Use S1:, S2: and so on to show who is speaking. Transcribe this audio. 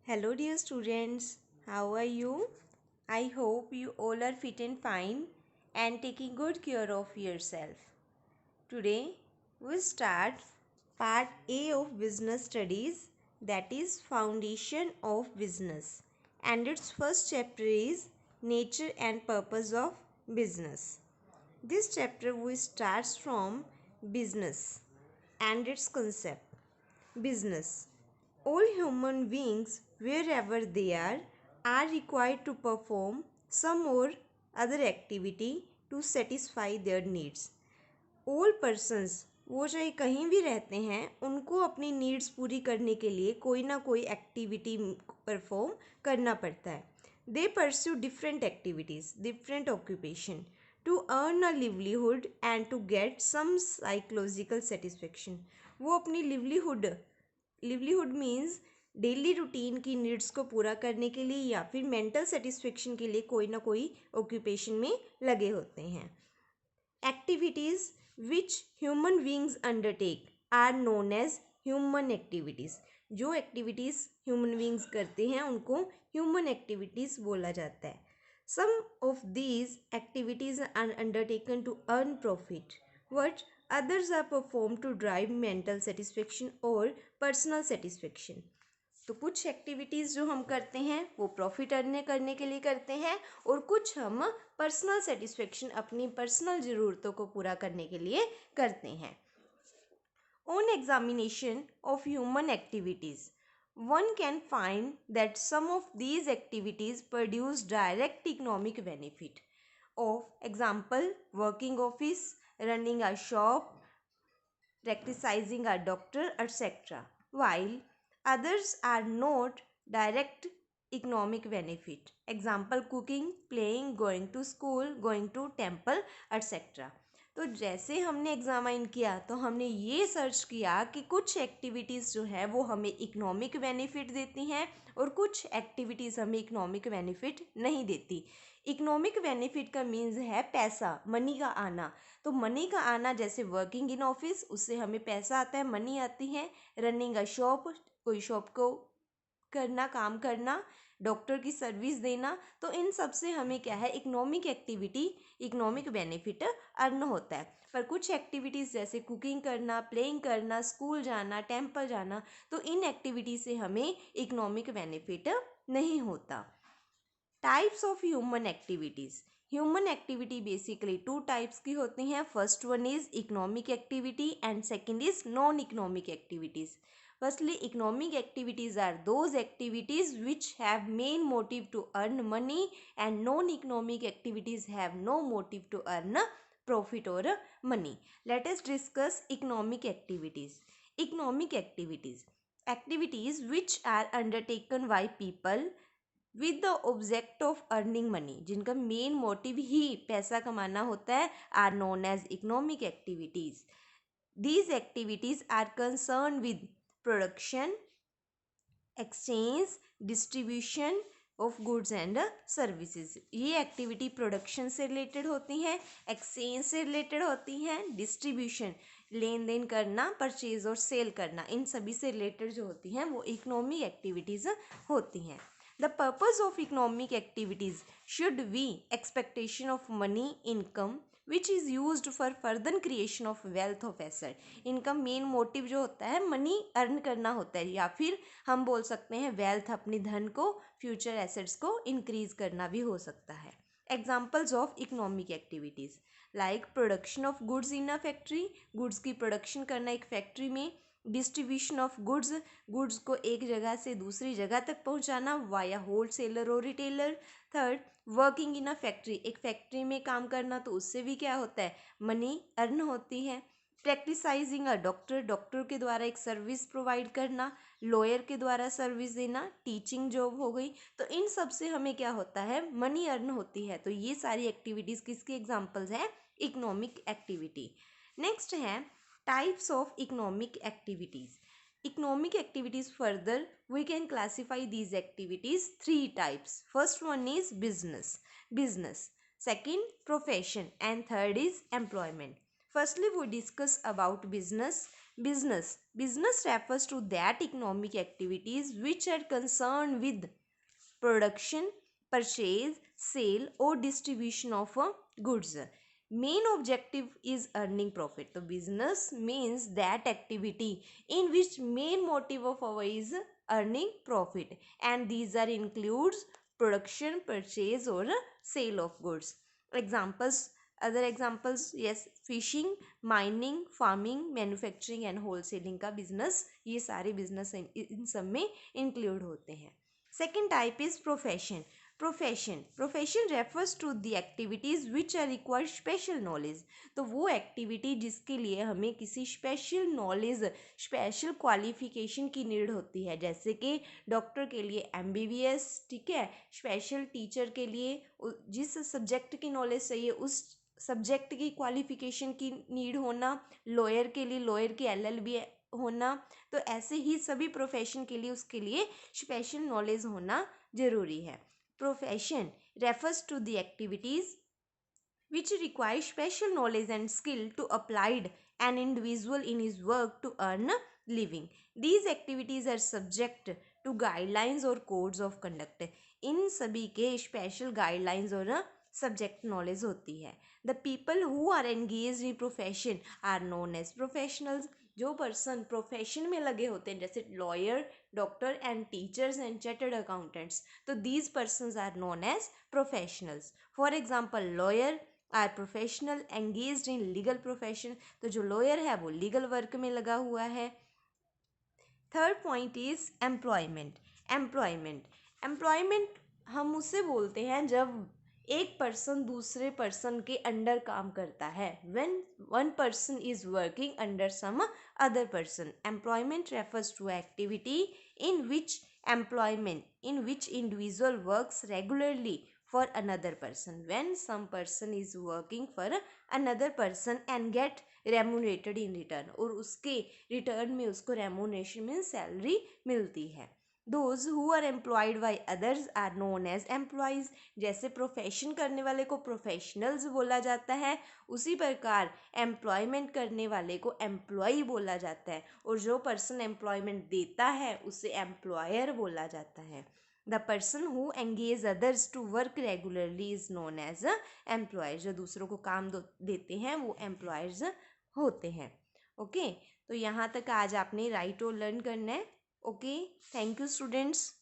S1: Hello, dear students. How are you? I hope you all are fit and fine and taking good care of yourself. Today, we start part A of business studies, that is foundation of business, and its first chapter is nature and purpose of business. This chapter we starts from business and its concept. Business. All human beings, wherever they are required to perform some or other activity to satisfy their needs. All persons, वो चाहे कहीं भी रहते हैं, उनको अपनी needs पूरी करने के लिए कोई ना कोई एक्टिविटी परफॉर्म करना पड़ता है. They pursue different activities, different occupation to earn a livelihood and to get some psychological satisfaction. वो अपनी लिवलीहुड मीन्स डेली रूटीन की नीड्स को पूरा करने के लिए या फिर मेंटल सेटिस्फेक्शन के लिए कोई ना कोई ऑक्यूपेशन में लगे होते हैं. Activities which human beings undertake are known as human activities. जो एक्टिविटीज़ ह्यूमन बींग्स करते हैं उनको ह्यूमन एक्टिविटीज़ बोला जाता है. Some of these activities are undertaken to earn profit but others are performed to drive mental satisfaction और personal satisfaction. तो कुछ एक्टिविटीज़ जो हम करते हैं वो प्रॉफिट अर्न करने के लिए करते हैं और कुछ हम पर्सनल सेटिस्फेक्शन अपनी पर्सनल ज़रूरतों को पूरा करने के लिए करते हैं. On examination of human activities one can find that some of these activities produce direct economic benefit. Of example, working office, running a shop, practicing a doctor, etc. While others are not direct economic benefit. Example, cooking, playing, going to school, going to temple, etc. तो जैसे हमने examine किया तो हमने ये search किया कि कुछ एक्टिविटीज़ जो है वो हमें इकोनॉमिक बेनिफिट देती हैं और कुछ एक्टिविटीज़ हमें इकोनॉमिक बेनिफिट नहीं देती. इकोनॉमिक बेनिफिट का मीन्स है पैसा, मनी का आना. तो मनी का आना जैसे वर्किंग इन ऑफिस, उससे हमें पैसा आता है, मनी आती है. रनिंग अ शॉप, कोई शॉप को करना, काम करना, डॉक्टर की सर्विस देना. तो इन सब से हमें क्या है, economic activity, economic benefit earn होता है. पर कुछ एक्टिविटीज़ जैसे कुकिंग करना, प्लेइंग करना, स्कूल जाना, टेम्पल जाना, तो इन एक्टिविटी से हमें इकोनॉमिक बेनिफिट नहीं होता. Types of human activities. Human activity basically two types की होती हैं. First one is economic activity and second is non economic activities. Firstly, economic activities are those activities which have main motive to earn money and non-economic activities have no motive to earn profit or money. Let us discuss economic activities. Economic activities. Activities which are undertaken by people with the object of earning money, जिनका main motive ही पैसा कमाना होता है, are known as economic activities. These activities are concerned with production, exchange, distribution of goods and services. ये activity production से related होती हैं, exchange से रिलेटेड होती हैं, डिस्ट्रीब्यूशन लेन देन करना, परचेज और सेल करना, इन सभी से रिलेटेड जो होती हैं वो इकोनॉमिक एक्टिविटीज़ होती हैं. The purpose of economic activities should be expectation of money, income, which is used for further creation of wealth of asset. इनका मेन मोटिव जो होता है मनी अर्न करना होता है, या फिर हम बोल सकते हैं वेल्थ, अपनी धन को, फ्यूचर एसेट्स को इंक्रीज करना भी हो सकता है. Examples of economic activities like production of goods in a factory, goods की प्रोडक्शन करना एक फैक्ट्री में. डिस्ट्रीब्यूशन ऑफ गुड्स, गुड्स को एक जगह से दूसरी जगह तक पहुंचाना वाया होल सेलर और retailer. Third, working in a factory, एक फैक्ट्री में काम करना, तो उससे भी क्या होता है, मनी अर्न होती है. प्रैक्टिसाइजिंग अ डॉक्टर, डॉक्टर के द्वारा एक सर्विस प्रोवाइड करना, लॉयर के द्वारा सर्विस देना, टीचिंग जॉब हो गई. तो इन सब से हमें क्या होता है, मनी अर्न होती है. तो ये सारी एक्टिविटीज़ किसकी एग्जाम्पल्स हैं, इकोनॉमिक एक्टिविटी. नेक्स्ट है types of economic activities. Economic activities further we can classify these activities three types. First one is business, second profession, and third is employment. Firstly we discuss about business. Business refers to that economic activities which are concerned with production, purchase, sale or distribution of goods. Main objective is earning profit. So business means that activity in which main motive of our is earning profit, and these are includes production, purchase or sale of goods. Examples, other examples, yes, fishing, mining, farming, manufacturing and wholesaling का business, ये सारे business इन सब में include होते हैं. Second type is profession. Profession refers to the activities which are require special knowledge. तो वो एक्टिविटी जिसके लिए हमें किसी स्पेशल नॉलेज, स्पेशल क्वालिफिकेशन की नीड होती है, जैसे कि डॉक्टर के लिए MBBS, ठीक है, स्पेशल टीचर के लिए जिस सब्जेक्ट की नॉलेज चाहिए उस सब्जेक्ट की क्वालिफिकेशन की नीड होना, लॉयर के लिए लॉयर की LLB होना. तो ऐसे ही सभी प्रोफेशन के लिए उसके लिए स्पेशल नॉलेज होना जरूरी है. Profession refers to the activities which require special knowledge and skill to applied an individual in his work to earn a living. These activities are subject to guidelines or codes of conduct. इन सभी के special guidelines और subject knowledge होती है. The people who are engage in profession are known as professionals. जो person profession में लगे होते हैं जैसे lawyer, doctor and teachers and chartered accountants, तो these persons are known as professionals. For example lawyer are professional engaged in legal profession. तो जो lawyer है वो लीगल वर्क में लगा हुआ है. थर्ड पॉइंट इज एम्प्लॉयमेंट हम उसे बोलते हैं जब एक पर्सन दूसरे पर्सन के अंडर काम करता है. When one person is working under some other person. Employment refers to activity in which individual works regularly for another person. When some person is working for another person and get remunerated in return, और उसके return में उसको remuneration में salary मिलती है. Those who are employed by others are known as employees. जैसे profession करने वाले को प्रोफेशनल्स बोला जाता है, उसी प्रकार एम्प्लॉयमेंट करने वाले को एम्प्लॉय बोला जाता है, और जो पर्सन एम्प्लॉयमेंट देता है उसे एम्प्लॉयर बोला जाता है. The person who engage others to work regularly is known as a employer. जो दूसरों को काम देते हैं वो एम्प्लॉयर्स होते हैं. ओके, तो यहाँ तक आज आपने राइट और लर्न करना है. Okay, thank you students.